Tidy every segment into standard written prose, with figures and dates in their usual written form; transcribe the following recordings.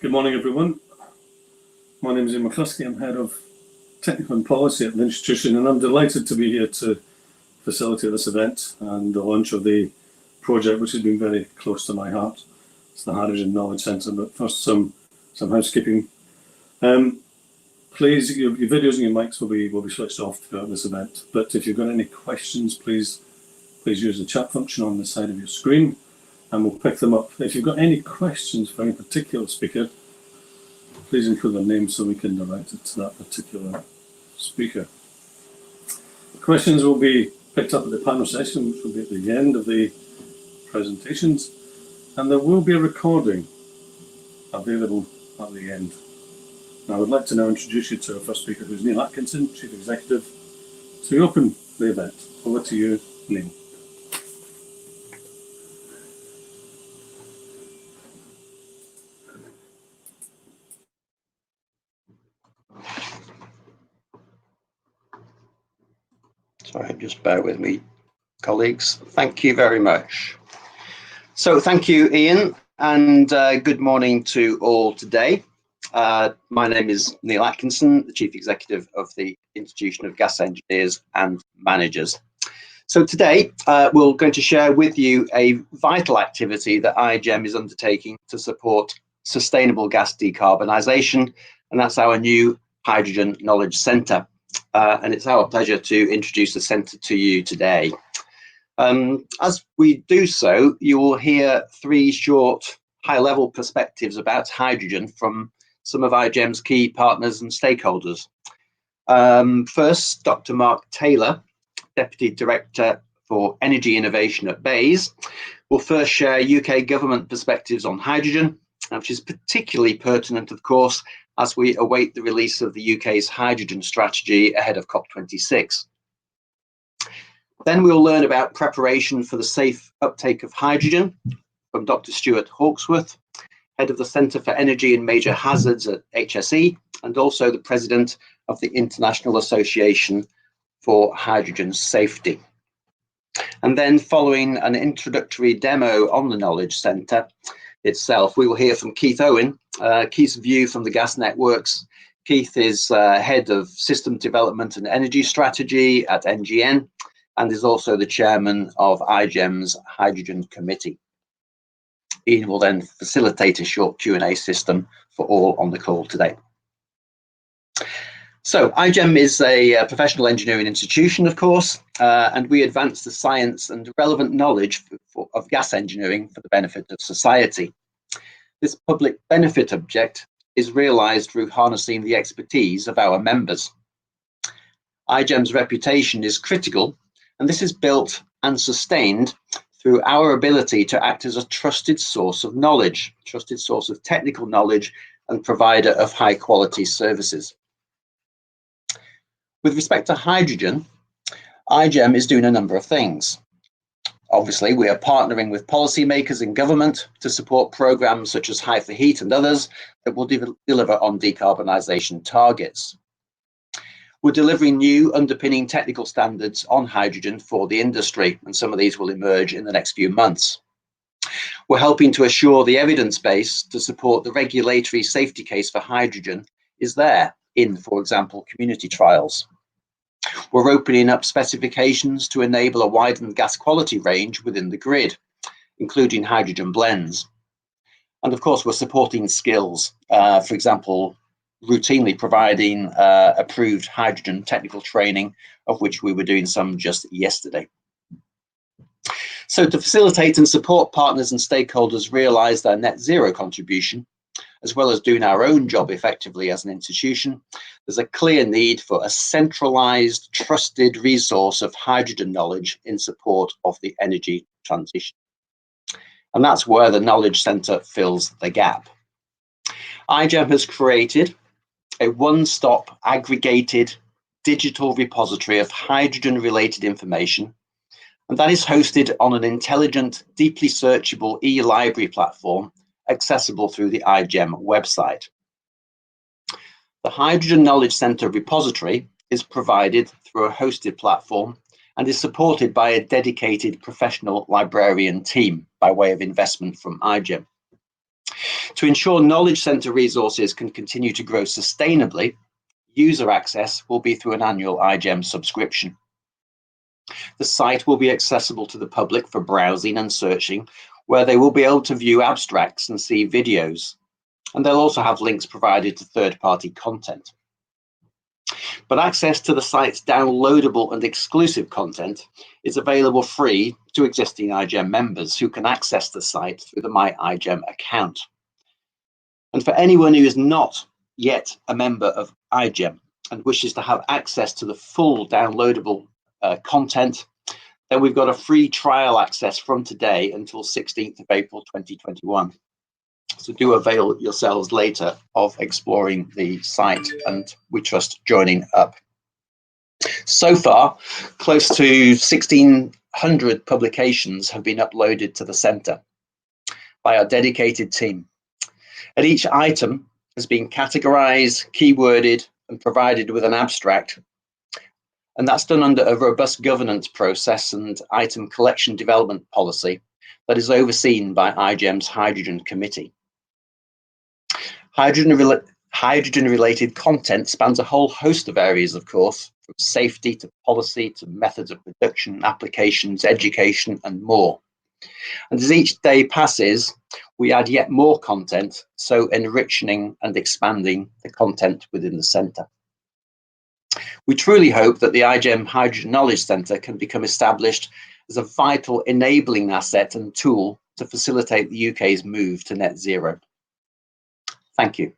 Good morning, everyone. My name is Ian McCluskey. I'm Head of Technical and Policy at the institution, and I'm delighted to be here to facilitate this event and the launch of the project, which has been very close to my heart. It's the Hydrogen Knowledge Centre. But first, some housekeeping. Please, your videos and your mics will be switched off throughout this event. But if you've got any questions, please use the chat function on the side of your screen, and we'll pick them up. If you've got any questions for any particular speaker, please include their name so we can direct it to that particular speaker. The questions will be picked up at the panel session, which will be at the end of the presentations, and there will be a recording available at the end. Now, I would like to now introduce you to our first speaker, who's Neil Atkinson, Chief Executive, to open the event. Over to you, Neil. Sorry, just bear with me, colleagues. Thank you very much. So thank you, Ian, and good morning to all today. My name is Neil Atkinson, the Chief Executive of the Institution of Gas Engineers and Managers. So today, we're going to share with you a vital activity that IGEM is undertaking to support sustainable gas decarbonisation, and that's our new Hydrogen Knowledge Centre. And it's our pleasure to introduce the centre to you today. As we do so, you will hear three short high-level perspectives about hydrogen from some of IGEM's key partners and stakeholders. First, Dr. Mark Taylor, Deputy Director for Energy Innovation at BEIS, will first share UK government perspectives on hydrogen, which is particularly pertinent, of course, as we await the release of the UK's hydrogen strategy ahead of COP26. Then we'll learn about preparation for the safe uptake of hydrogen from Dr. Stuart Hotsworth, Head of the Centre for Energy and Major Hazards at HSE, and also the President of the International Association for Hydrogen Safety. And then, following an introductory demo on the Knowledge Centre itself, we will hear from Keith Owen, Keith's view from the gas networks. Keith is Head of System Development and Energy Strategy at NGN, and is also the Chairman of IGEM's Hydrogen Committee. Ian will then facilitate a short Q&A system for all on the call today. So IGEM is a professional engineering institution, of course, and we advance the science and relevant knowledge of gas engineering for the benefit of society. This public benefit object is realised through harnessing the expertise of our members. IGEM's reputation is critical, and this is built and sustained through our ability to act as a trusted source of knowledge, trusted source of technical knowledge, and provider of high quality services. With respect to hydrogen, IGEM is doing a number of things. Obviously, we are partnering with policymakers in government to support programmes such as High for Heat and others that will deliver on decarbonisation targets. We're delivering new underpinning technical standards on hydrogen for the industry, and some of these will emerge in the next few months. We're helping to assure the evidence base to support the regulatory safety case for hydrogen is there in, for example, community trials. We're opening up specifications to enable a widened gas quality range within the grid, including hydrogen blends. And of course, we're supporting skills, for example, routinely providing approved hydrogen technical training, of which we were doing some just yesterday. So to facilitate and support partners and stakeholders realise their net zero contribution, as well as doing our own job effectively as an institution, there's a clear need for a centralised, trusted resource of hydrogen knowledge in support of the energy transition. And that's where the Knowledge Centre fills the gap. IGEM has created a one-stop aggregated digital repository of hydrogen-related information, and that is hosted on an intelligent, deeply searchable e-library platform accessible through the IGEM website. The Hydrogen Knowledge Centre repository is provided through a hosted platform and is supported by a dedicated professional librarian team by way of investment from IGEM. To ensure knowledge centre resources can continue to grow sustainably, user access will be through an annual IGEM subscription. The site will be accessible to the public for browsing and searching, where they will be able to view abstracts and see videos. And they'll also have links provided to third-party content. But access to the site's downloadable and exclusive content is available free to existing IGEM members who can access the site through the My IGEM account. And for anyone who is not yet a member of IGEM and wishes to have access to the full downloadable content, then we've got a free trial access from today until 16th of April 2021. So do avail yourselves later of exploring the site, and we trust joining up. So far, close to 1,600 publications have been uploaded to the centre by our dedicated team. And each item has been categorised, keyworded, and provided with an abstract. And that's done under a robust governance process and item collection development policy that is overseen by IGEM's Hydrogen Committee. Hydrogen-related content spans a whole host of areas, of course, from safety to policy to methods of production, applications, education, and more. And as each day passes, we add yet more content, so enriching and expanding the content within the centre. We truly hope that the IGEM Hydrogen Knowledge Centre can become established as a vital enabling asset and tool to facilitate the UK's move to net zero. Thank you.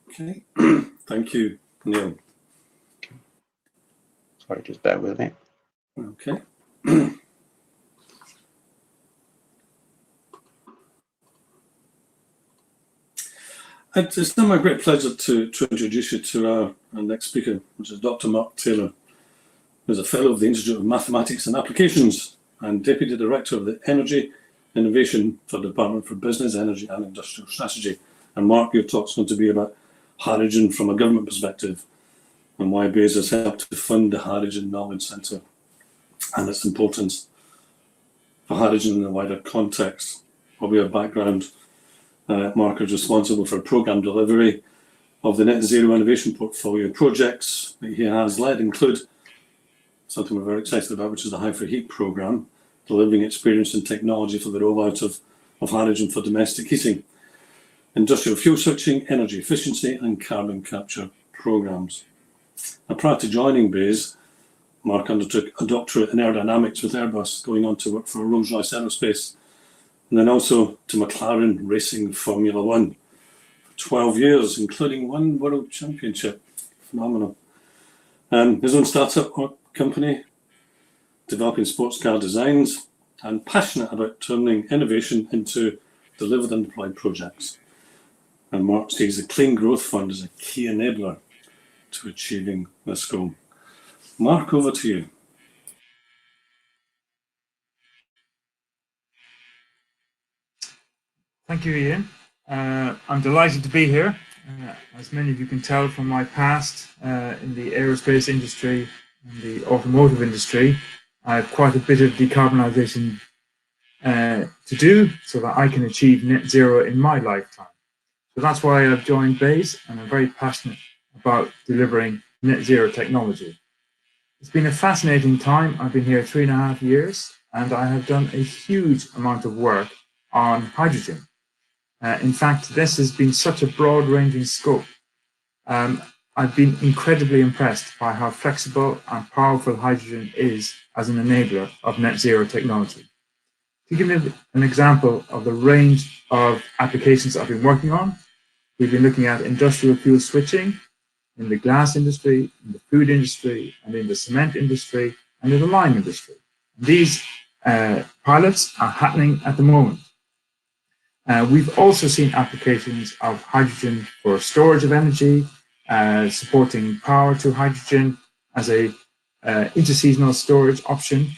Okay, thank you, Neil. Sorry, just bear with me. Okay. It's now my great pleasure to introduce you to our next speaker, which is Dr. Mark Taylor, who's a Fellow of the Institute of Mathematics and Applications and Deputy Director of the Energy Innovation for the Department for Business, Energy and Industrial Strategy. And Mark, your talk's going to be about hydrogen from a government perspective and why BEIS has helped to fund the Hydrogen Knowledge Centre and its importance for hydrogen in the wider context. Probably a background. Mark is responsible for programme delivery of the Net Zero Innovation Portfolio. Projects that he has led include something we're very excited about, which is the High for Heat programme, delivering experience and technology for the rollout of hydrogen for domestic heating, industrial fuel switching, energy efficiency and carbon capture programmes. Now, prior to joining BEIS, Mark undertook a doctorate in aerodynamics with Airbus, going on to work for Rolls-Royce Aerospace, and then also to McLaren Racing Formula One for 12 years, including one World Championship. Phenomenal. His own startup company, developing sports car designs, and passionate about turning innovation into delivered and deployed projects. And Mark sees the Clean Growth Fund as a key enabler to achieving this goal. Mark, over to you. Thank you, Ian. I'm delighted to be here. As many of you can tell from my past in the aerospace industry and the automotive industry, I have quite a bit of decarbonisation to do so that I can achieve net zero in my lifetime. So that's why I've joined BEIS, and I'm very passionate about delivering net zero technology. It's been a fascinating time. I've been here 3.5 years, and I have done a huge amount of work on hydrogen. In fact, this has been such a broad-ranging scope. I've been incredibly impressed by how flexible and powerful hydrogen is as an enabler of net zero technology. To give you an example of the range of applications I've been working on, we've been looking at industrial fuel switching in the glass industry, in the food industry, and in the cement industry, and in the lime industry. These pilots are happening at the moment. We've also seen applications of hydrogen for storage of energy, supporting power to hydrogen as a interseasonal storage option.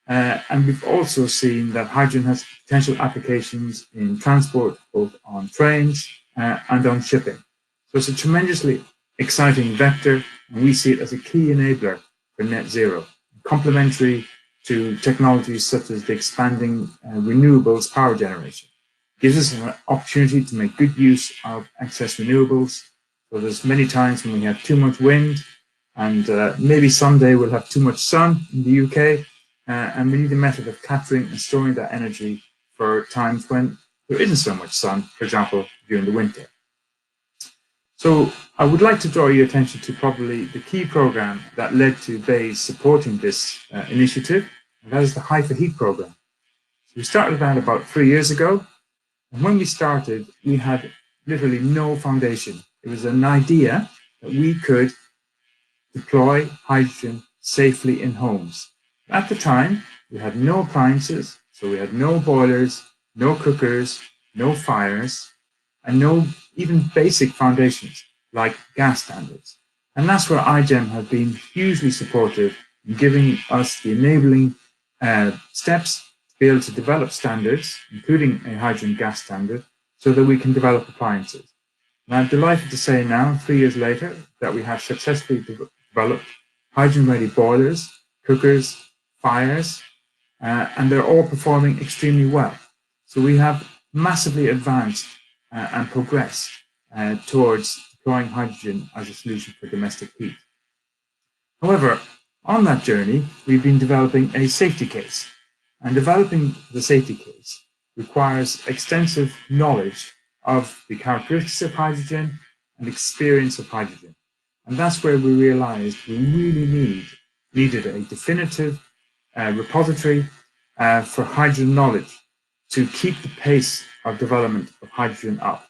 And we've also seen that hydrogen has potential applications in transport, both on trains and on shipping. So it's a tremendously exciting vector, and we see it as a key enabler for net zero, complementary to technologies such as the expanding renewables power generation. It gives us an opportunity to make good use of excess renewables. So there's many times when we have too much wind, and maybe someday we'll have too much sun in the UK, and we need a method of capturing and storing that energy for times when there isn't so much sun, for example, during the winter. So I would like to draw your attention to probably the key program that led to BEIS supporting this initiative, and that is the High for Heat program. So we started that about 3 years ago, and when we started, we had literally no foundation. It was an idea that we could deploy hydrogen safely in homes. At the time, we had no appliances, so we had no boilers, no cookers, no fires, and no even basic foundations like gas standards. And that's where IGEM have been hugely supportive in giving us the enabling steps to be able to develop standards, including a hydrogen gas standard, so that we can develop appliances. And I'm delighted to say now, 3 years later, that we have successfully developed hydrogen-ready boilers, cookers, fires, and they're all performing extremely well. So we have massively advanced and progressed towards deploying hydrogen as a solution for domestic heat. However, on that journey, we've been developing a safety case, and developing the safety case requires extensive knowledge of the characteristics of hydrogen and experience of hydrogen. And that's where we realized we really needed a definitive repository for hydrogen knowledge to keep the pace of development of hydrogen up.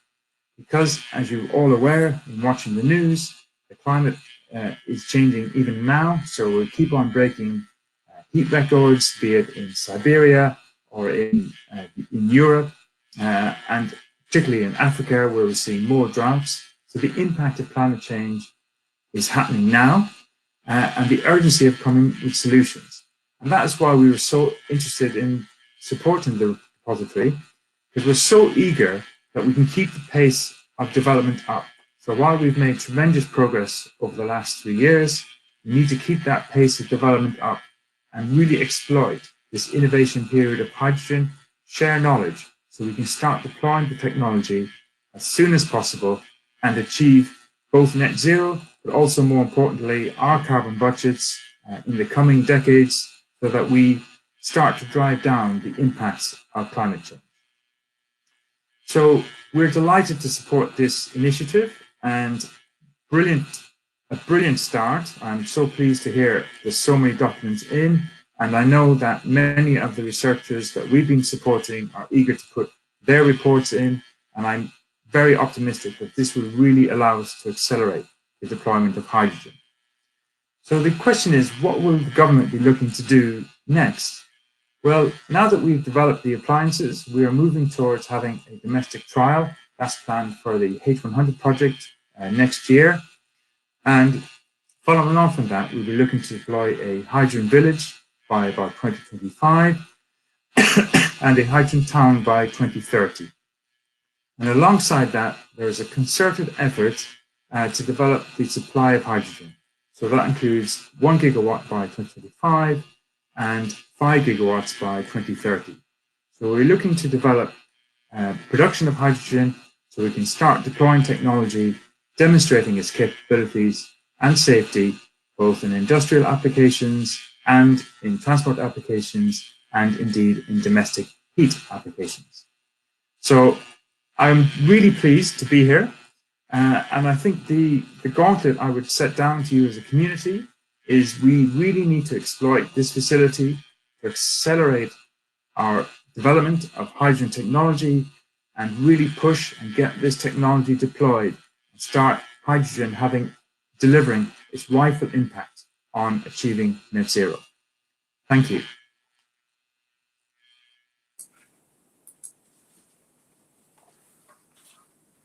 Because, as you're all aware in watching the news, the climate is changing even now, so we'll keep on breaking heat records, be it in Siberia or in Europe, and particularly in Africa, where we're seeing more droughts. So the impact of climate change is happening now, and the urgency of coming with solutions. And that is why we were so interested in supporting the repository, because we're so eager that we can keep the pace of development up. So while we've made tremendous progress over the last 3 years, we need to keep that pace of development up and really exploit this innovation period of hydrogen, share knowledge, so we can start deploying the technology as soon as possible and achieve both net zero, but also more importantly, our carbon budgets in the coming decades, so that we start to drive down the impacts of climate change. So we're delighted to support this initiative, and a brilliant start. I'm so pleased to hear there's so many documents in, and I know that many of the researchers that we've been supporting are eager to put their reports in, and I'm very optimistic that this will really allow us to accelerate the deployment of hydrogen. So the question is, what will the government be looking to do next? Well, now that we've developed the appliances, we are moving towards having a domestic trial. That's planned for the H100 project next year. And following on from that, we'll be looking to deploy a hydrogen village by about 2025 and a hydrogen town by 2030. And alongside that, there is a concerted effort to develop the supply of hydrogen. So that includes 1 gigawatt by 2025 and 5 gigawatts by 2030. So we're looking to develop production of hydrogen so we can start deploying technology, demonstrating its capabilities and safety, both in industrial applications and in transport applications, and indeed in domestic heat applications. So I'm really pleased to be here. And I think the gauntlet I would set down to you as a community is we really need to exploit this facility to accelerate our development of hydrogen technology and really push and get this technology deployed and start hydrogen delivering its rightful impact on achieving net zero. Thank you.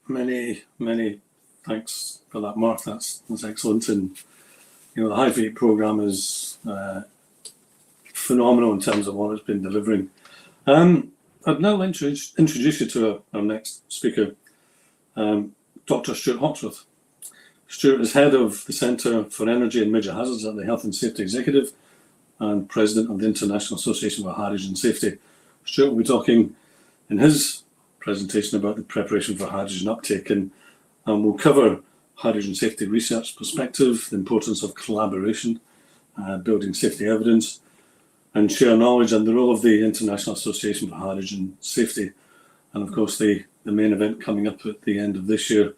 Many thanks for that, Mark. That's excellent. And the High for Heat programme is phenomenal in terms of what it's been delivering. I'd now introduce you to our next speaker, Dr. Stuart Hotsworth. Stuart is head of the Centre for Energy and Major Hazards at the Health and Safety Executive, and President of the International Association for Hydrogen Safety. Stuart will be talking in his presentation about the preparation for hydrogen uptake, and we'll cover hydrogen safety research perspective, the importance of collaboration, building safety evidence, and share knowledge and the role of the International Association for Hydrogen Safety. And of course, the main event coming up at the end of this year,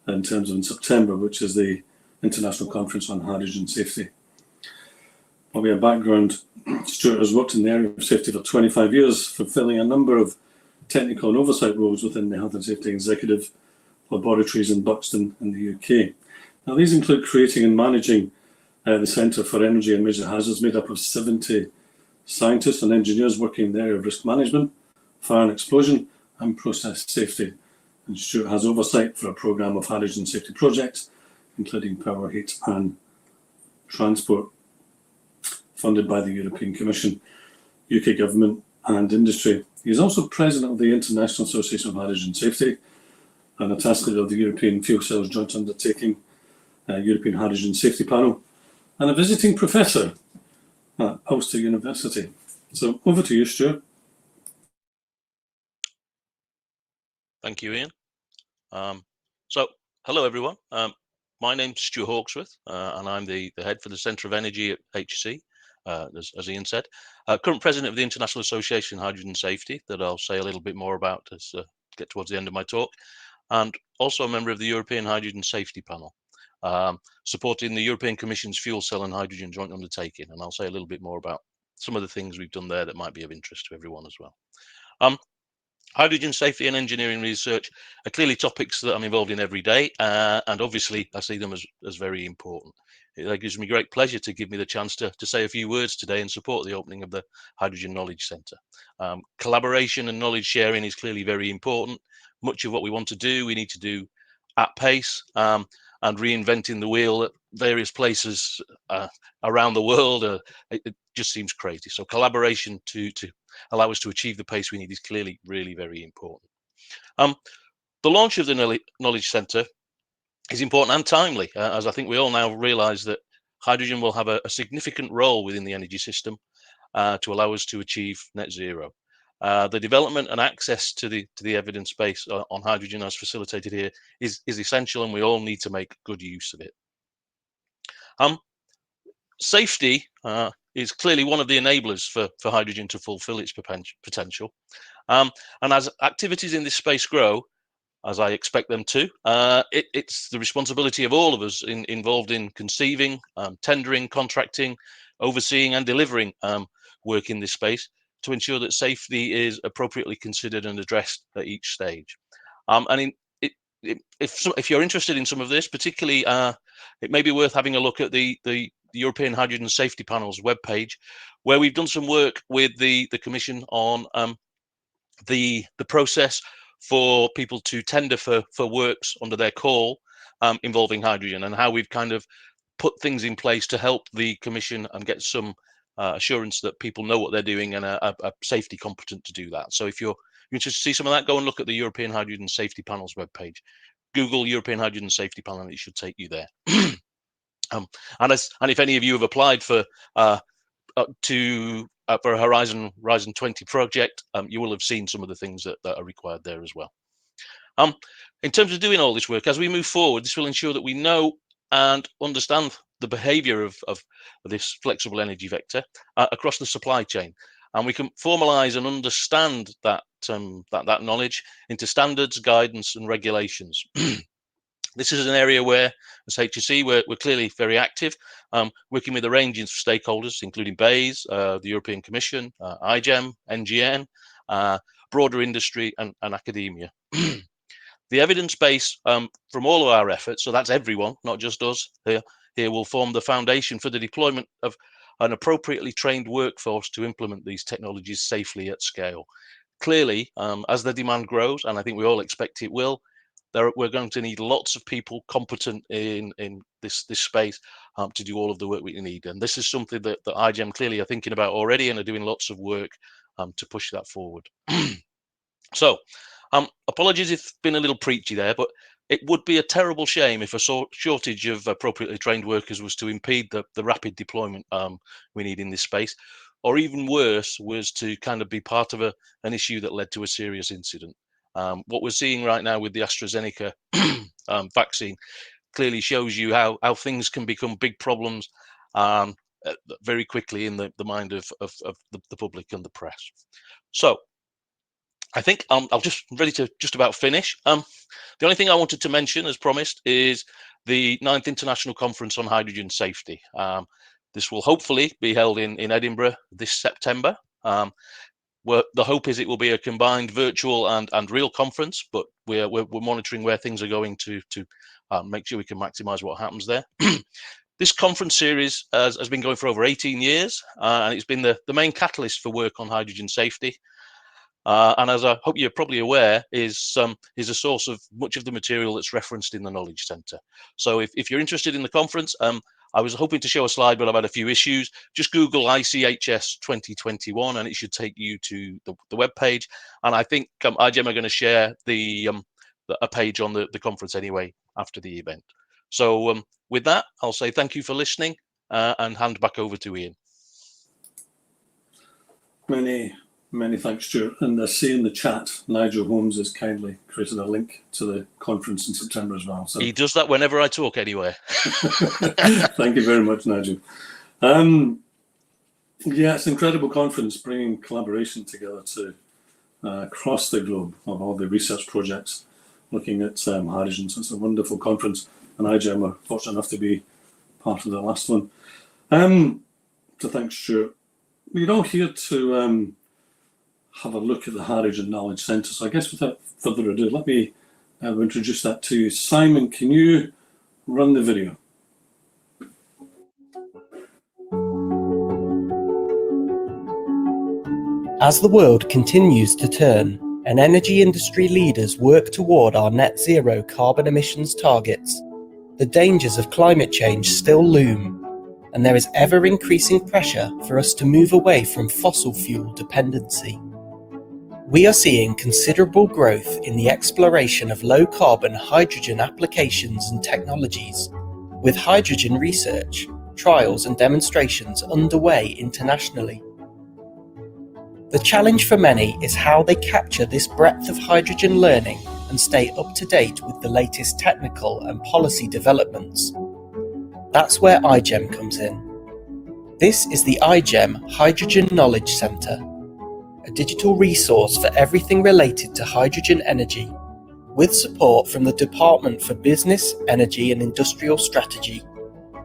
in terms of in September, which is the International Conference on Hydrogen Safety. By way of background, Stuart has worked in the area of safety for 25 years, fulfilling a number of technical and oversight roles within the Health and Safety Executive laboratories in Buxton in the UK. Now, these include creating and managing the Centre for Energy and Major Hazards, made up of 70 scientists and engineers working in the area of risk management, fire and explosion, and process safety. And Stuart has oversight for a programme of hydrogen safety projects, including power, heat and transport, funded by the European Commission, UK Government and industry. He is also President of the International Association of Hydrogen Safety and a task leader of the European Fuel Cells Joint Undertaking, European Hydrogen Safety Panel, and a visiting professor at Ulster University. So over to you, Stuart. Thank you, Ian. So, hello everyone. My name's Stuart Hawksworth, and I'm the head for the Centre of Energy at HC, as Ian said. Current president of the International Association of Hydrogen Safety, that I'll say a little bit more about as get towards the end of my talk, and also a member of the European Hydrogen Safety Panel, supporting the European Commission's Fuel Cell and Hydrogen Joint Undertaking, and I'll say a little bit more about some of the things we've done there that might be of interest to everyone as well. Hydrogen safety and engineering research are clearly topics that I'm involved in every day, and obviously I see them as very important. It gives me great pleasure to give me the chance to say a few words today and support the opening of the Hydrogen Knowledge Centre. Collaboration and knowledge sharing is clearly very important. Much of what we want to do, we need to do at pace, and reinventing the wheel at various places around the world, it just seems crazy. So collaboration to allow us to achieve the pace we need is clearly really very important. The launch of the Knowledge Centre is important and timely, as I think we all now realise that hydrogen will have a significant role within the energy system to allow us to achieve net zero. The development and access to the evidence base on hydrogen as facilitated here is essential, and we all need to make good use of it. Safety is clearly one of the enablers for hydrogen to fulfill its potential. And as activities in this space grow, as I expect them to, it's the responsibility of all of us involved in conceiving, tendering, contracting, overseeing and delivering work in this space to ensure that safety is appropriately considered and addressed at each stage. And if you're interested in some of this, particularly, it may be worth having a look at the European Hydrogen Safety Panel's webpage, where we've done some work with the Commission on the process for people to tender for works under their call involving hydrogen, and how we've kind of put things in place to help the Commission and get some assurance that people know what they're doing and are safety competent to do that. So if you're interested to see some of that, go and look at the European Hydrogen Safety Panel's webpage. Google European Hydrogen Safety Panel and it should take you there. And if any of you have applied for a Horizon 20 project, you will have seen some of the things that are required there as well. In terms of doing all this work, as we move forward, this will ensure that we know and understand the behaviour of this flexible energy vector across the supply chain, and we can formalise and understand that knowledge into standards, guidance, and regulations. This is an area where, as HSE, we're clearly very active, working with a range of stakeholders, including BEIS, the European Commission, IGEM, NGN, broader industry, and academia. The evidence base from all of our efforts, so that's everyone, not just us here, will form the foundation for the deployment of an appropriately trained workforce to implement these technologies safely at scale. Clearly, as the demand grows, and I think we all expect it will, we're going to need lots of people competent in this space to do all of the work we need. And this is something that IGEM clearly are thinking about already and are doing lots of work to push that forward. So, apologies if it's been a little preachy there, but it would be a terrible shame if a shortage of appropriately trained workers was to impede the rapid deployment we need in this space, or even worse, was to kind of be part of an issue that led to a serious incident. What we're seeing right now with the AstraZeneca vaccine clearly shows you how things can become big problems very quickly in the mind of the public and the press. So I think I'll just ready to just about finish. The only thing I wanted to mention, as promised, is the 9th International Conference on Hydrogen Safety. This will hopefully be held in Edinburgh this September. Where the hope is it will be a combined virtual and real conference, but we're monitoring where things are going to make sure we can maximise what happens there. This conference series has been going for over 18 years, and it's been the main catalyst for work on hydrogen safety. And as I hope you're probably aware, is a source of much of the material that's referenced in the Knowledge Centre. So if you're interested in the conference, I was hoping to show a slide, but I've had a few issues. Just Google ICHS 2021, and it should take you to the web page. And I think IGEM are going to share a page on the conference anyway after the event. So with that, I'll say thank you for listening and hand back over to Ian. Many thanks, Stuart. And I see in the chat, Nigel Holmes has kindly created a link to the conference in September as well. So he does that whenever I talk anywhere. Thank you very much, Nigel. Yeah, it's an incredible conference, bringing collaboration together to across the globe of all the research projects looking at hydrogen. So it's a wonderful conference, and IGEM are fortunate enough to be part of the last one. So thanks, Stuart. We're all here to have a look at the Hydrogen Knowledge Centre. So I guess without further ado, let me introduce that to you. Simon, can you run the video? As the world continues to turn and energy industry leaders work toward our net zero carbon emissions targets, the dangers of climate change still loom, and there is ever increasing pressure for us to move away from fossil fuel dependency. We are seeing considerable growth in the exploration of low-carbon hydrogen applications and technologies, with hydrogen research, trials and demonstrations underway internationally. The challenge for many is how they capture this breadth of hydrogen learning and stay up to date with the latest technical and policy developments. That's where IGEM comes in. This is the IGEM Hydrogen Knowledge Centre, a digital resource for everything related to hydrogen energy, with support from the Department for Business, Energy and Industrial Strategy.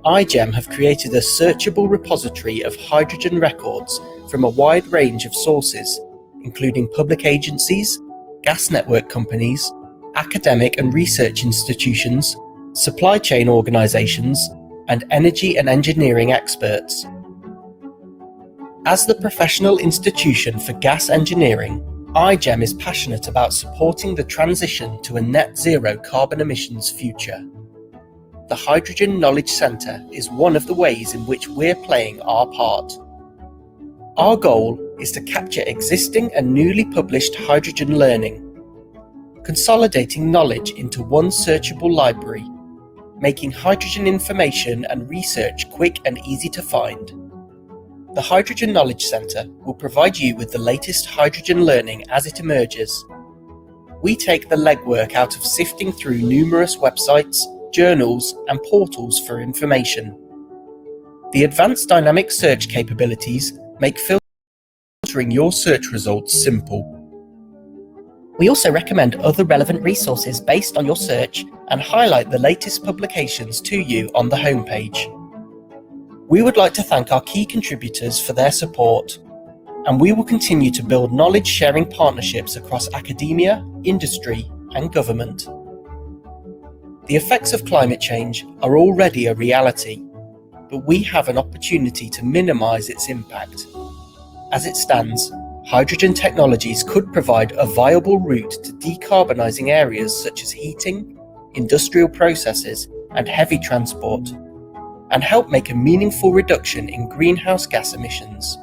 IGEM have created a searchable repository of hydrogen records from a wide range of sources, including public agencies, gas network companies, academic and research institutions, supply chain organisations, and energy and engineering experts. As the professional institution for gas engineering, IGEM is passionate about supporting the transition to a net zero carbon emissions future. The Hydrogen Knowledge Centre is one of the ways in which we're playing our part. Our goal is to capture existing and newly published hydrogen learning, consolidating knowledge into one searchable library, making hydrogen information and research quick and easy to find. The Hydrogen Knowledge Centre will provide you with the latest hydrogen learning as it emerges. We take the legwork out of sifting through numerous websites, journals, and portals for information. The advanced dynamic search capabilities make filtering your search results simple. We also recommend other relevant resources based on your search and highlight the latest publications to you on the homepage. We would like to thank our key contributors for their support, and we will continue to build knowledge-sharing partnerships across academia, industry, and government. The effects of climate change are already a reality, but we have an opportunity to minimise its impact. As it stands, hydrogen technologies could provide a viable route to decarbonising areas such as heating, industrial processes, and heavy transport, and help make a meaningful reduction in greenhouse gas emissions.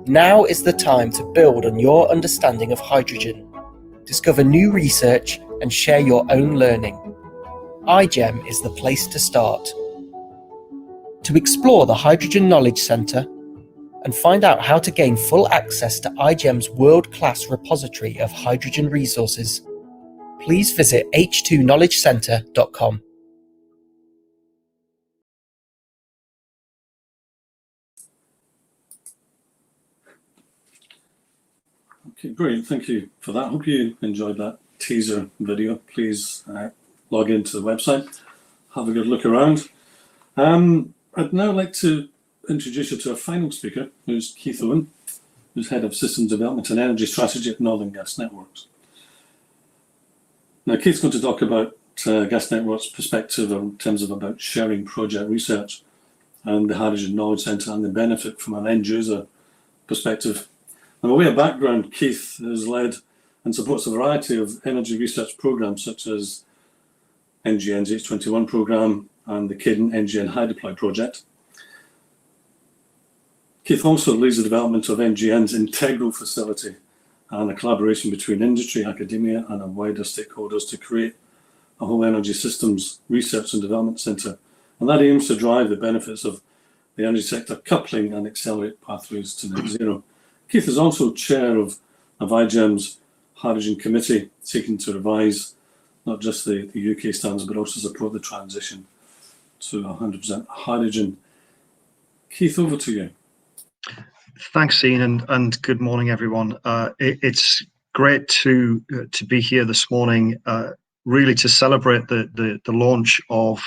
Now is the time to build on your understanding of hydrogen, discover new research, and share your own learning. IGEM is the place to start. To explore the Hydrogen Knowledge Centre and find out how to gain full access to IGEM's world-class repository of hydrogen resources, please visit h2knowledgecentre.com. Okay, brilliant. Thank you for that. Hope you enjoyed that teaser video. Please log into the website, have a good look around. I'd now like to introduce you to our final speaker, who's Keith Owen, who's Head of Systems Development and Energy Strategy at Northern Gas Networks. Now, Keith's going to talk about Gas Networks' perspective in terms of about sharing project research and the Hydrogen Knowledge Centre and the benefit from an end user perspective. Now, by way of background, Keith has led and supports a variety of energy research programs such as NGN's H21 program and the Cadent NGN High Deploy project. Keith also leads the development of NGN's Integral Facility and a collaboration between industry, academia and our wider stakeholders to create a whole energy systems research and development centre. And that aims to drive the benefits of the energy sector, coupling and accelerate pathways to net zero. Keith is also chair of IGEM's Hydrogen Committee, seeking to revise not just the UK standards, but also support the transition to 100% hydrogen. Keith, over to you. Thanks, Ian, and good morning, everyone. It's great to be here this morning, really to celebrate the launch of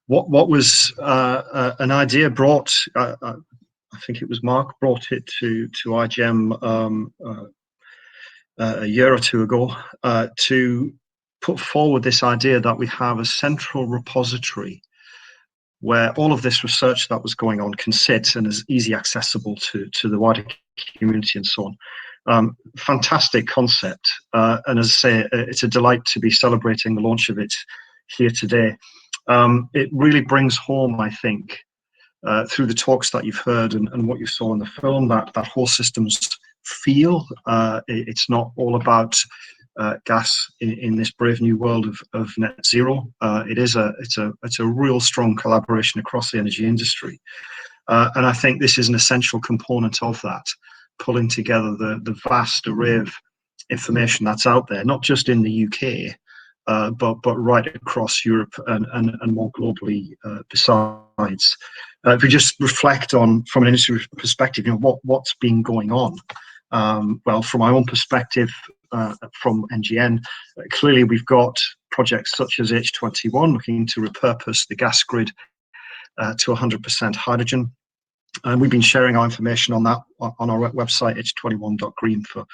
what was an idea brought. I think it was Mark brought it to IGEM a year or two ago to put forward this idea that we have a central repository where all of this research that was going on can sit and is easy accessible to the wider community and so on. Fantastic concept, and as I say, it's a delight to be celebrating the launch of it here today. It really brings home, I think, through the talks that you've heard and what you saw in the film, that whole systems feel. It's not all about gas in this brave new world of net zero. It's a real strong collaboration across the energy industry, and I think this is an essential component of that, pulling together the vast array of information that's out there, not just in the UK, but right across Europe and more globally besides. If we just reflect on, from an industry perspective, what's been going on. Well, from my own perspective, from NGN, clearly we've got projects such as H21 looking to repurpose the gas grid to 100% hydrogen. And we've been sharing our information on that on our website, h21.green, for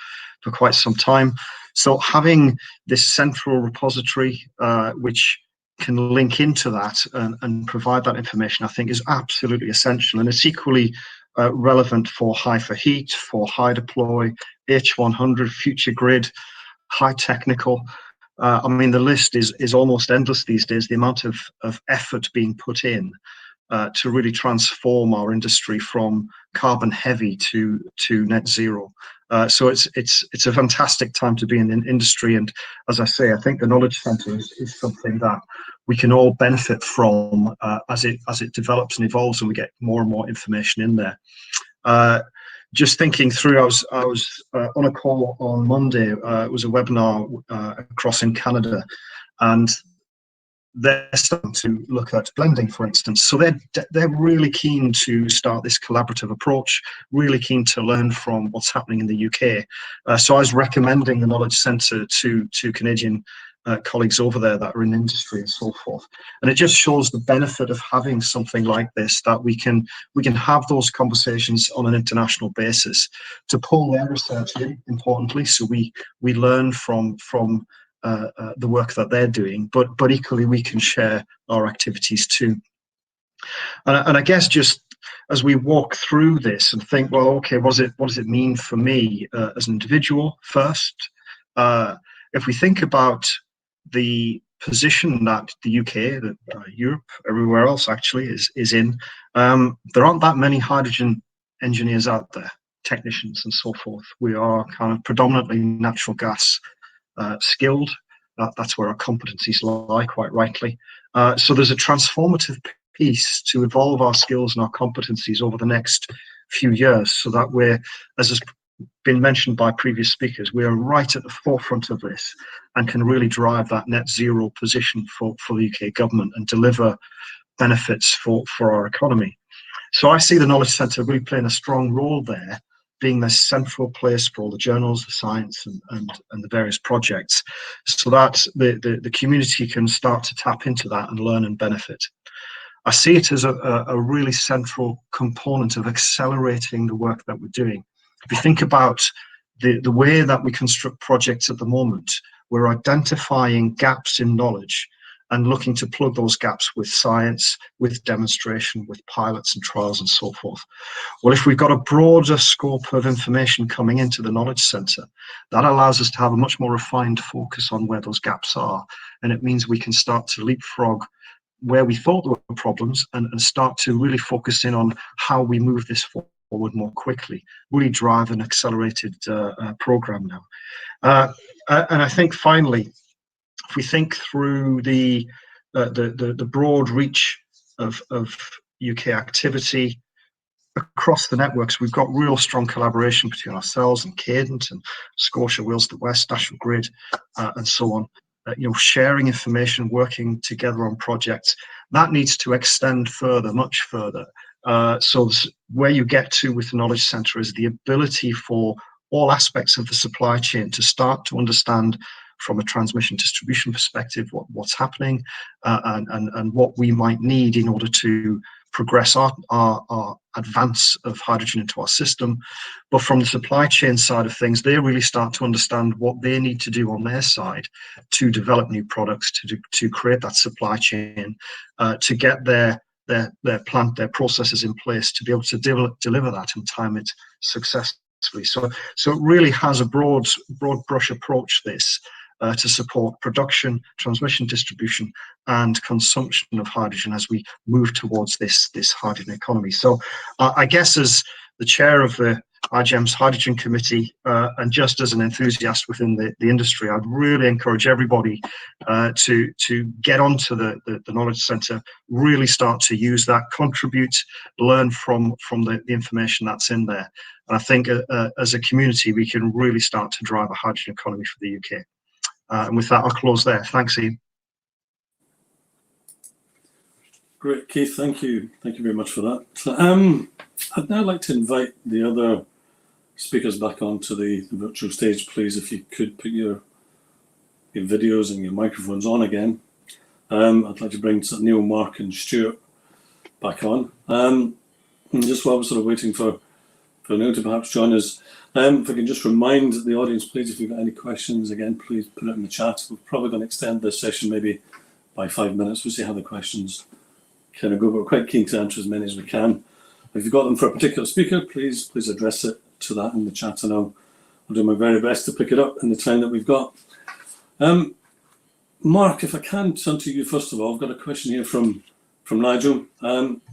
quite some time. So having this central repository, which can link into that and provide that information, I think is absolutely essential. And it's equally relevant for high for heat, for high deploy, H100, future grid, high technical. I mean, the list is almost endless these days, the amount of effort being put in to really transform our industry from carbon heavy to net zero. So it's a fantastic time to be in the industry. And as I say, I think the Knowledge Centre is something that we can all benefit from as it develops and evolves and we get more and more information in there. Just thinking through, I was on a call on Monday. It was a webinar across in Canada, and they're starting to look at blending, for instance. So they're really keen to start this collaborative approach, really keen to learn from what's happening in the UK. So I was recommending the Knowledge Centre to Canadian colleagues over there that are in industry and so forth. And it just shows the benefit of having something like this, that we can have those conversations on an international basis to pull their research in, importantly, so we learn from the work that they're doing, but equally we can share our activities too. And I guess just as we walk through this and think, well, okay, what does it mean for me as an individual first? If we think about the position that the UK, Europe, everywhere else actually is in, there aren't that many hydrogen engineers out there, technicians and so forth. We are kind of predominantly natural gas skilled. That's where our competencies lie, quite rightly. So there's a transformative piece to evolve our skills and our competencies over the next few years, so that we're, as has been mentioned by previous speakers, we are right at the forefront of this and can really drive that net zero position for the UK government and deliver benefits for our economy. So I see the Knowledge Centre really playing a strong role there, being the central place for all the journals, the science and the various projects, so that the community can start to tap into that and learn and benefit. I see it as a really central component of accelerating the work that we're doing. If you think about the way that we construct projects at the moment, we're identifying gaps in knowledge and looking to plug those gaps with science, with demonstration, with pilots and trials and so forth. Well, if we've got a broader scope of information coming into the Knowledge Centre, that allows us to have a much more refined focus on where those gaps are. And it means we can start to leapfrog where we thought there were problems and start to really focus in on how we move this forward more quickly, really drive an accelerated program now. And I think finally, if we think through the broad reach of UK activity across the networks, we've got real strong collaboration between ourselves and Cadent and Scotia, Wales to West, National Grid, and so on. Sharing information, working together on projects, that needs to extend further, much further. So where you get to with the Knowledge Centre is the ability for all aspects of the supply chain to start to understand from a transmission distribution perspective what's happening and what we might need in order to progress our advance of hydrogen into our system. But from the supply chain side of things, they really start to understand what they need to do on their side to develop new products, to create that supply chain, to get their plant, their processes in place to be able to deliver that and time it successfully. So it really has a broad brush approach, this, to support production, transmission, distribution, and consumption of hydrogen as we move towards this hydrogen economy. So I guess as the chair of the IGEM's Hydrogen Committee, and just as an enthusiast within the industry, I'd really encourage everybody to get onto the Knowledge Centre, really start to use that, contribute, learn from the information that's in there. And I think as a community, we can really start to drive a hydrogen economy for the UK. And with that, I'll close there. Thanks, Ian. Great, Keith. Thank you. Thank you very much for that. I'd now like to invite the other speakers back onto the virtual stage, please. If you could put your videos and your microphones on again. I'd like to bring Neil, Mark, and Stuart back on. And just while we're sort of waiting for Neil to perhaps join us, if I can just remind the audience, please, if you've got any questions, again, please put it in the chat. We're probably going to extend this session maybe by 5 minutes. We'll see how the questions kind of go, but we're quite keen to answer as many as we can. If you've got them for a particular speaker, please address it to that in the chat, and I'll do my very best to pick it up in the time that we've got. Mark, if I can turn to you first of all, I've got a question here from Nigel.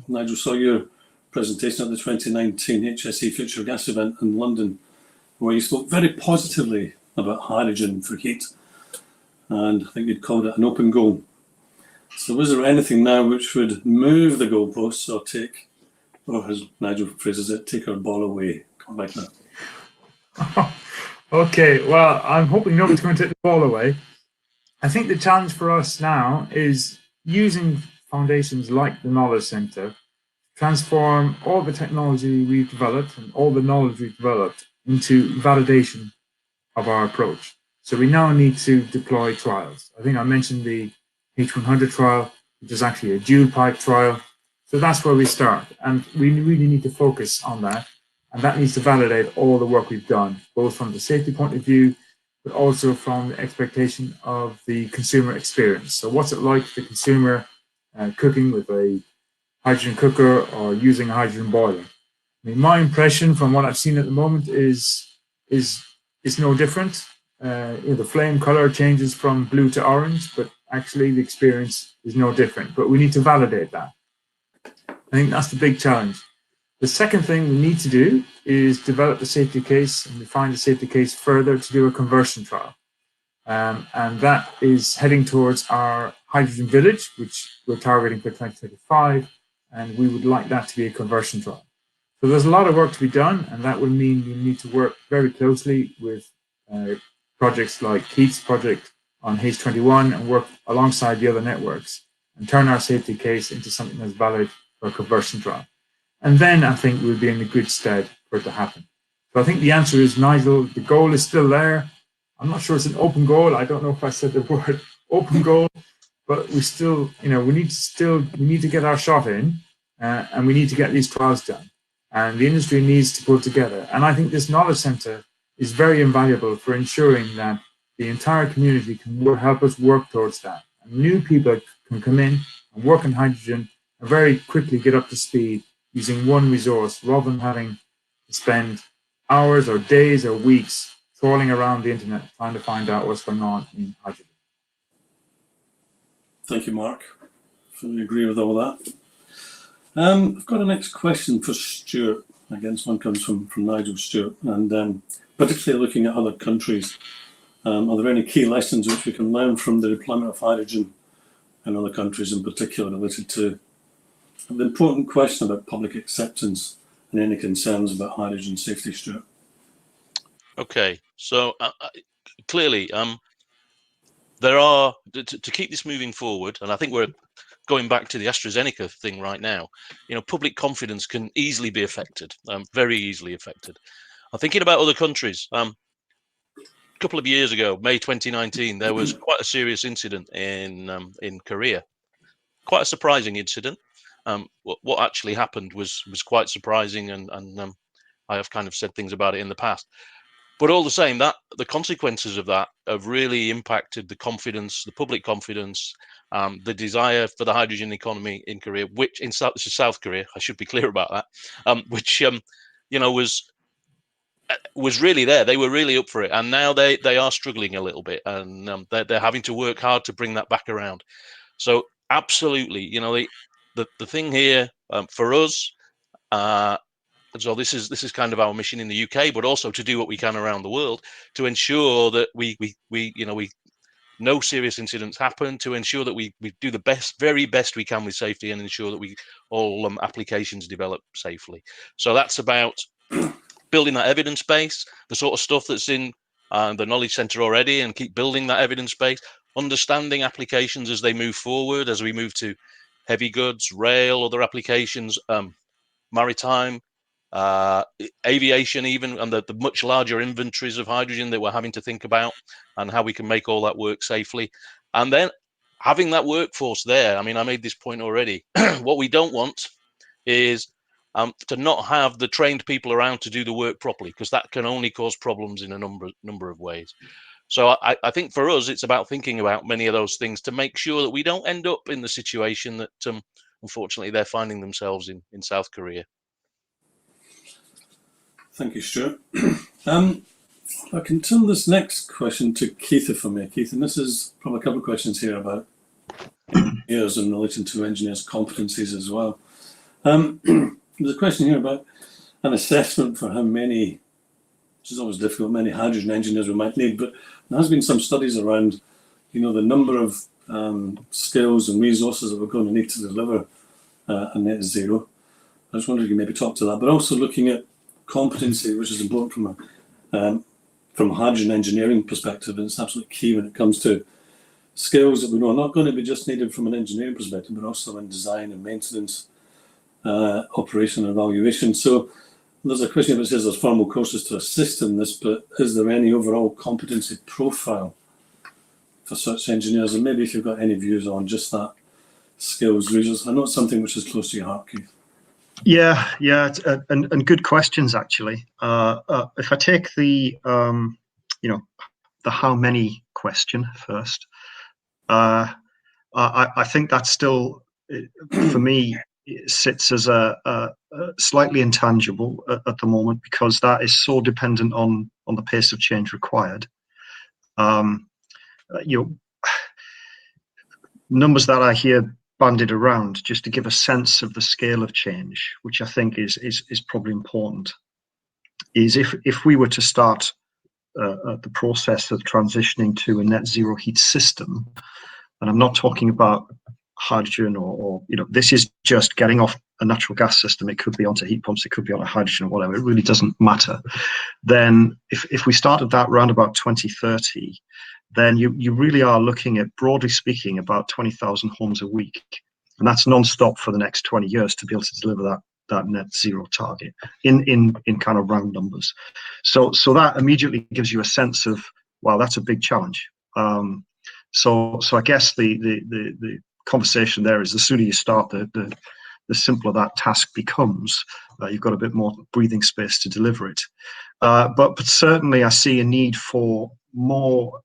Nigel saw your presentation at the 2019 HSE Future Gas event in London, where you spoke very positively about hydrogen for heat, and I think you'd called it an open goal. So is there anything now which would move the goalposts or as Nigel phrases it, take our ball away? Come back now. Okay, well, I'm hoping nobody's going to take the ball away. I think the challenge for us now is using foundations like the Knowledge Centre, transform all the technology we've developed and all the knowledge we've developed into validation of our approach. So we now need to deploy trials. I think I mentioned the H100 trial, which is actually a dual pipe trial. So that's where we start. And we really need to focus on that. And that needs to validate all the work we've done, both from the safety point of view, but also from the expectation of the consumer experience. So what's it like for the consumer cooking with a hydrogen cooker or using a hydrogen boiler? I mean, my impression from what I've seen at the moment is no different. The flame color changes from blue to orange, but actually the experience is no different. But we need to validate that. I think that's the big challenge. The second thing we need to do is develop the safety case and refine the safety case further to do a conversion trial. and that is heading towards our hydrogen village, which we're targeting for 2035, and we would like that to be a conversion trial. So there's a lot of work to be done, and that will mean we need to work very closely with projects like Keith's project on H21 and work alongside the other networks and turn our safety case into something that's valid for a conversion trial. And then I think we'll be in a good stead for it to happen. So I think the answer is, Nigel, the goal is still there. I'm not sure it's an open goal. I don't know if I said the word open goal, but we still, we need to get our shot in, and we need to get these trials done. And the industry needs to pull together. And I think this knowledge centre is very invaluable for ensuring that the entire community can help us work towards that. And new people can come in and work in hydrogen and very quickly get up to speed using one resource, rather than having to spend hours or days or weeks trawling around the internet trying to find out what's going on in hydrogen. Thank you, Mark. Fully agree with all that. I've got a next question for Stuart. Again, this one comes from Nigel Stewart, and particularly looking at other countries. Are there any key lessons which we can learn from the deployment of hydrogen in other countries, in particular related to the important question about public acceptance and any concerns about hydrogen safety, Stuart? Okay, so clearly, there are, to keep this moving forward, and I think we're going back to the AstraZeneca thing right now, public confidence can easily be affected, very easily affected. I'm thinking about other countries. A couple of years ago, May 2019, there was quite a serious incident in Korea. Quite a surprising incident. What actually happened was quite surprising, and I have kind of said things about it in the past. But all the same, that the consequences of that have really impacted the confidence, the public confidence, the desire for the hydrogen economy in Korea, which this is South Korea. I should be clear about that. Which was really there. They were really up for it, and now they are struggling a little bit, and they're having to work hard to bring that back around. So absolutely, the thing here for us. So this is kind of our mission in the UK, but also to do what we can around the world to ensure that we no serious incidents happen, to ensure that we do the very best we can with safety, and ensure that all applications develop safely. So that's about building that evidence base, the sort of stuff that's in the knowledge centre already, and keep building that evidence base, understanding applications as they move forward, as we move to heavy goods, rail, other applications, maritime, aviation even, and the much larger inventories of hydrogen that we're having to think about, and how we can make all that work safely. And then having that workforce there, I mean, I made this point already. What we don't want is to not have the trained people around to do the work properly, because that can only cause problems in a number of ways. So I think for us, it's about thinking about many of those things to make sure that we don't end up in the situation that unfortunately they're finding themselves in South Korea. Thank you, Stuart. I can turn this next question to Keith, if I may. Keith, and this is probably a couple of questions here about engineers in relation to engineers' competencies as well. There's a question here about an assessment for how many, which is always difficult, many hydrogen engineers we might need, but there has been some studies around, the number of skills and resources that we're going to need to deliver a net zero. I just wonder if you can maybe talk to that, but also looking at competency, which is important from a hydrogen engineering perspective, and it's absolutely key when it comes to skills that we know are not going to be just needed from an engineering perspective, but also in design and maintenance, operation and evaluation. So there's a question that says there's formal courses to assist in this, but is there any overall competency profile for such engineers? And maybe if you've got any views on just that skills resource. I know it's something which is close to your heart, Keith. Yeah, and good questions actually. If I take the the how many question first, I think that still, for me, sits as a slightly intangible at the moment, because that is so dependent on the pace of change required. Numbers that I hear bandied around, just to give a sense of the scale of change, which I think is probably important, is if we were to start the process of transitioning to a net zero heat system, and I'm not talking about hydrogen or this is just getting off a natural gas system. It could be onto heat pumps, it could be on a hydrogen or whatever. It really doesn't matter. Then if we started that around about 2030, then you really are looking at, broadly speaking, about 20,000 homes a week. And that's non-stop for the next 20 years to be able to deliver that net zero target in kind of round numbers. So that immediately gives you a sense of, wow, that's a big challenge. So I guess the conversation there is, the sooner you start, the simpler that task becomes. You've got a bit more breathing space to deliver it. But certainly I see a need for more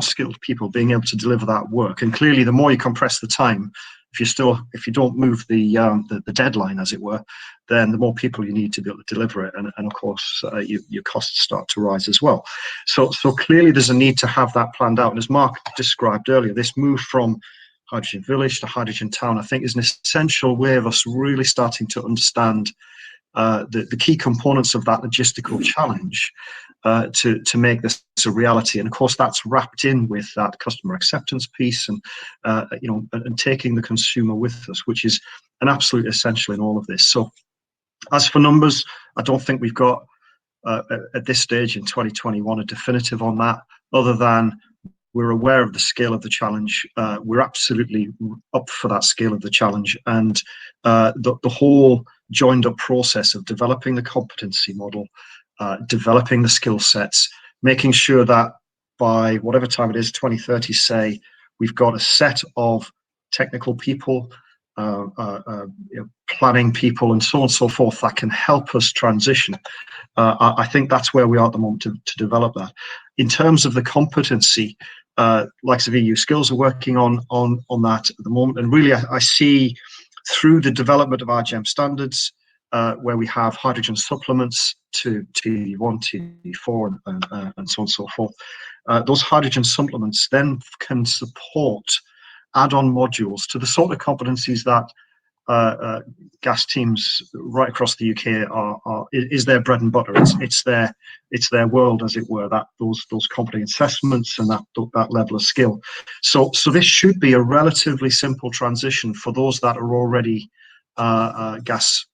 skilled people being able to deliver that work. And clearly, the more you compress the time, if you don't move the deadline, as it were, then the more people you need to be able to deliver it, and of course your costs start to rise as well. So clearly there's a need to have that planned out. And as Mark described earlier, this move from hydrogen village to hydrogen town, I think, is an essential way of us really starting to understand the key components of that logistical challenge to make this a reality. And of course, that's wrapped in with that customer acceptance piece and and taking the consumer with us, which is an absolute essential in all of this. So as for numbers, I don't think we've got at this stage in 2021 a definitive on that, other than we're aware of the scale of the challenge. We're absolutely up for that scale of the challenge, and the whole joined up process of developing the competency model, developing the skill sets, making sure that by whatever time it is, 2030, say, we've got a set of technical people, planning people, and so on and so forth that can help us transition. I think that's where we are at the moment to develop that. In terms of the competency, likes of EU Skills are working on that at the moment, and really I see through the development of IGEM standards, where we have hydrogen supplements to TD1, TD4, and so on and so forth. Those hydrogen supplements then can support add-on modules to the sort of competencies that gas teams right across the UK is their bread and butter. It's their world, as it were. That those competency assessments and that level of skill. So this should be a relatively simple transition for those that are already gas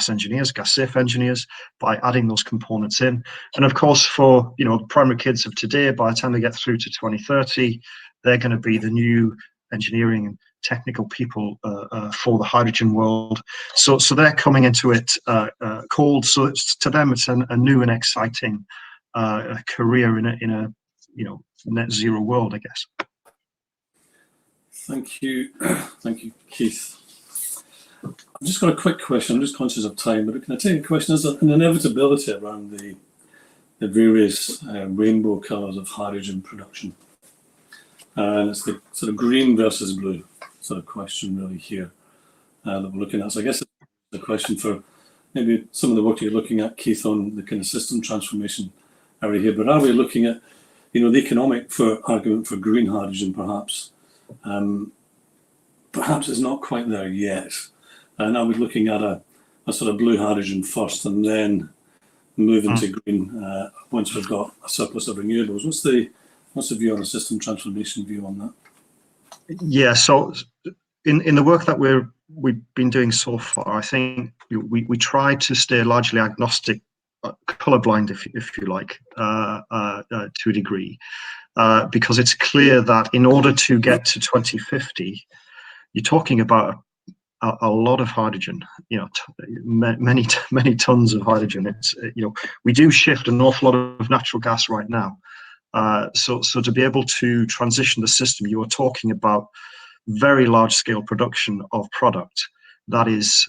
engineers, gas safe engineers, by adding those components in. And of course, for the primary kids of today, by the time they get through to 2030, they're going to be the new engineering and technical people for the hydrogen world. So they're coming into it cold. So to them, it's a new and exciting career in a net zero world, I guess. Thank you, Keith. I've just got a quick question. I'm just conscious of time, but can I take a question? There's an inevitability around the various rainbow colours of hydrogen production. And it's the sort of green versus blue sort of question really here that we're looking at. So I guess it's a question for maybe some of the work you're looking at, Keith, on the kind of system transformation area here. But are we looking at, the economic argument for green hydrogen perhaps? Perhaps it's not quite there yet. And are we looking at a sort of blue hydrogen first and then move into green once we've got a surplus of renewables? What's the view on the system transformation view on that? Yeah, so in the work that we've been doing so far, I think we try to stay largely agnostic, colorblind, if you like, to a degree, because it's clear that in order to get to 2050, you're talking about a lot of hydrogen, many tons of hydrogen. It's we do shift an awful lot of natural gas right now. So to be able to transition the system, you are talking about very large scale production of product that is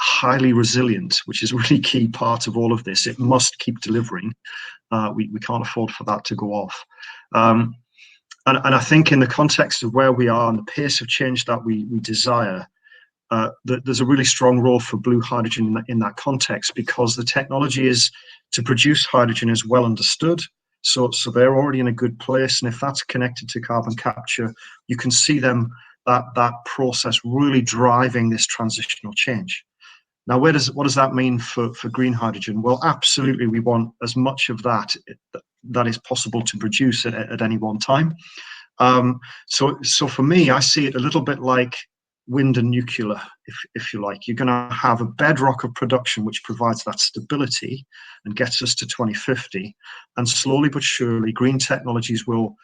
highly resilient, which is a really key part of all of this. It must keep delivering. We can't afford for that to go off. And I think in the context of where we are and the pace of change that we desire, there's a really strong role for blue hydrogen in that context, because the technology is to produce hydrogen is well understood. So they're already in a good place, and if that's connected to carbon capture, you can see that process really driving this transitional change. Now, what does that mean for green hydrogen? Well, absolutely, we want as much of that is possible to produce at any one time. So for me, I see it a little bit like wind and nuclear, if you like. You're going to have a bedrock of production which provides that stability and gets us to 2050, and slowly but surely, green technologies will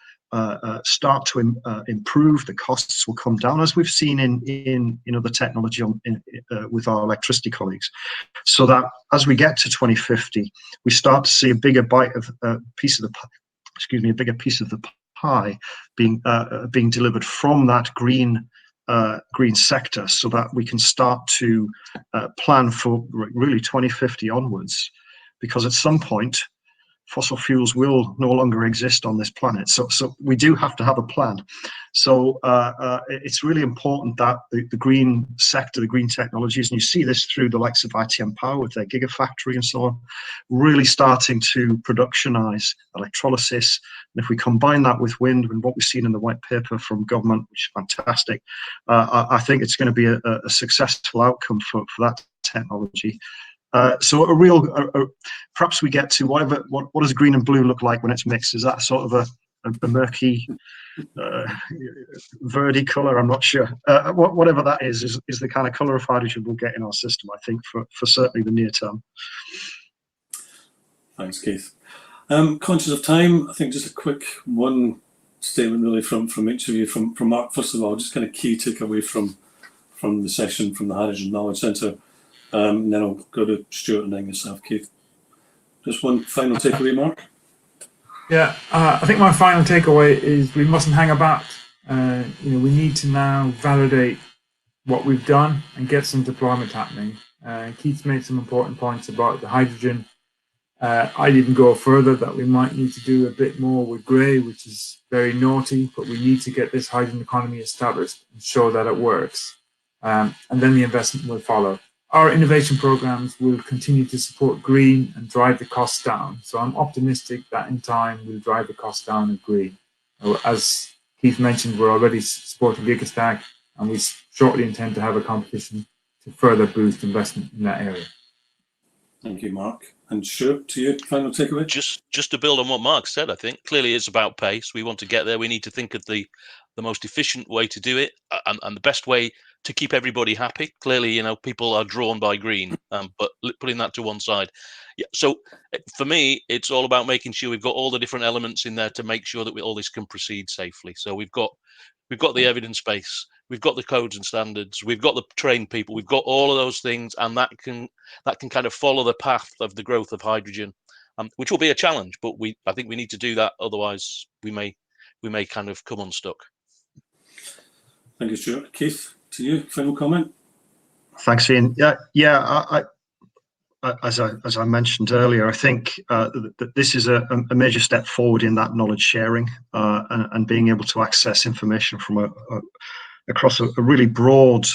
start to improve. The costs will come down, as we've seen in other technology with our electricity colleagues, so that as we get to 2050, we start to see a bigger piece of the pie being delivered from that green sector, so that we can start to plan for really 2050 onwards, because at some point fossil fuels will no longer exist on this planet. So we do have to have a plan. So it's really important that the green sector, the green technologies, and you see this through the likes of ITM Power with their gigafactory and so on, really starting to productionize electrolysis. And if we combine that with wind and what we've seen in the white paper from government, which is fantastic, I think it's going to be a successful outcome for that technology. So perhaps we get to what does green and blue look like when it's mixed? Is that sort of a murky, verdy colour? I'm not sure. Whatever that is the kind of colour of hydrogen we'll get in our system, I think, for certainly the near term. Thanks, Keith. Conscious of time, I think just a quick one statement really from each of you. From Mark, first of all, just kind of key takeaway from the session from the Hydrogen Knowledge Centre. And then I'll go to Stuart and then yourself, Keith. Just one final takeaway, Mark? Yeah, I think my final takeaway is we mustn't hang about. We need to now validate what we've done and get some deployment happening. Keith's made some important points about the hydrogen. I'd even go further that we might need to do a bit more with grey, which is very naughty, but we need to get this hydrogen economy established and show that it works. And then the investment will follow. Our innovation programs will continue to support green and drive the costs down. So I'm optimistic that in time we'll drive the costs down of green. As Keith mentioned, we're already supporting Gigastack, and we shortly intend to have a competition to further boost investment in that area. Thank you, Mark. And Stuart, to you, final takeaway? Just to build on what Mark said, I think clearly it's about pace. We want to get there. We need to think of the most efficient way to do it, and the best way to keep everybody happy. Clearly, people are drawn by green, but putting that to one side. Yeah. So for me, it's all about making sure we've got all the different elements in there to make sure that all this can proceed safely. So we've got the evidence base, we've got the codes and standards, we've got the trained people, we've got all of those things, and that can kind of follow the path of the growth of hydrogen, which will be a challenge. But I think we need to do that. Otherwise, we may kind of come unstuck. Thank you, Stuart. Keith, to you, final comment. Thanks, Ian. Yeah. As I mentioned earlier, I think that this is a major step forward in that knowledge sharing and being able to access information from across a really broad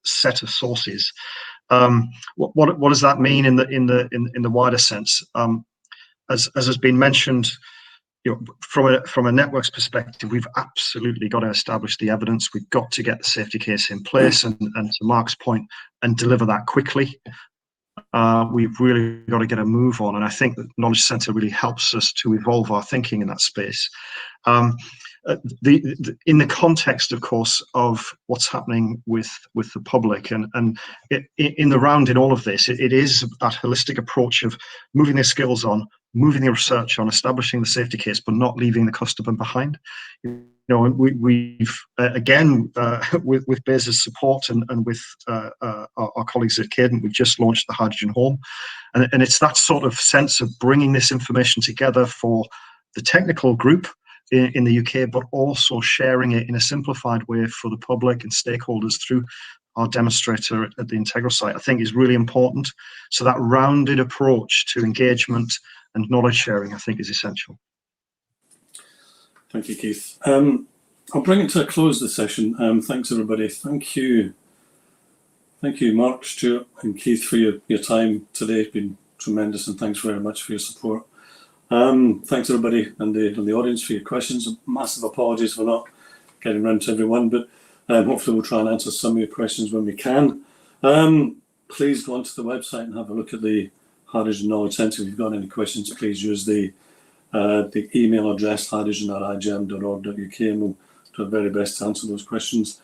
set of sources. What does that mean in the wider sense? As has been mentioned, from a networks perspective, we've absolutely got to establish the evidence. We've got to get the safety case in place, and to Mark's point, and deliver that quickly. We've really got to get a move on, and I think that Knowledge Centre really helps us to evolve our thinking in that space. In the context, of course, of what's happening with the public, and in the round in all of this, it is that holistic approach of moving their skills on, moving the research on, establishing the safety case, but not leaving the customer behind. We've again with BEIS's support and with our colleagues at Cadent, we've just launched the Hydrogen Home, and it's that sort of sense of bringing this information together for the technical group in the UK, but also sharing it in a simplified way for the public and stakeholders through our demonstrator at the Integral site, I think is really important. So that rounded approach to engagement and knowledge sharing, I think, is essential. Thank you, Keith. I'll bring it to a close this session. Thanks, everybody. Thank you, Mark, Stuart, and Keith, for your time today. It's been tremendous, and thanks very much for your support. Thanks, everybody, and the audience for your questions. Massive apologies for not getting around to everyone, but hopefully we'll try and answer some of your questions when we can. please go onto the website and have a look at the Hydrogen Knowledge Centre. If you've got any questions, please use the email address hydrogen@igem.org.uk, and we'll do our very best to answer those questions.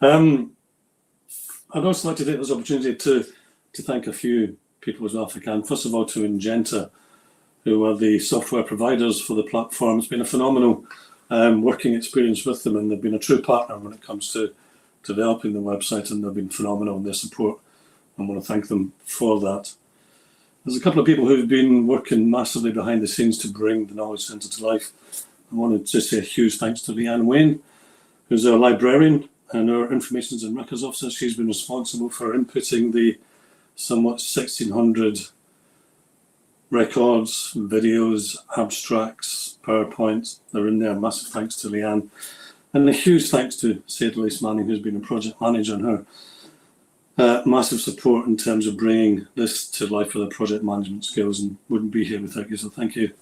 I'd also like to take this opportunity to thank a few people as well, if I can. First of all, to Ingenta, who are the software providers for the platform. It's been a phenomenal working experience with them, and they've been a true partner when it comes to developing the website, and they've been phenomenal in their support. I want to thank them for that. There's a couple of people who've been working massively behind the scenes to bring the Knowledge Centre to life. I want to just say a huge thanks to Leanne Wayne, who's our librarian and our Information and Records Officer. She's been responsible for inputting the somewhat 1,600 records, videos, abstracts, PowerPoints. They're in there. Massive thanks to Leanne. And a huge thanks to Sarah Elise Manning, who's been a project manager, and her massive support in terms of bringing this to life with her project management skills, and wouldn't be here without you. So thank you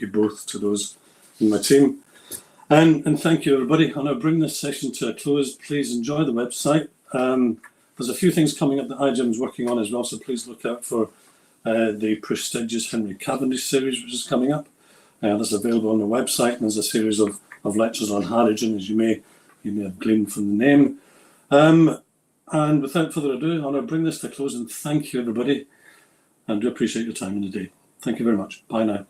both to those in my team. And thank you, everybody. And I'll bring this session to a close. Please enjoy the website. There's a few things coming up that IGEM is working on as well, so please look out for the prestigious Henry Cavendish series, which is coming up. That's available on the website, and there's a series of lectures on hydrogen, as you may have gleaned from the name. And without further ado, I'll bring this to a close, and thank you, everybody, and do appreciate your time in the day. Thank you very much. Bye now.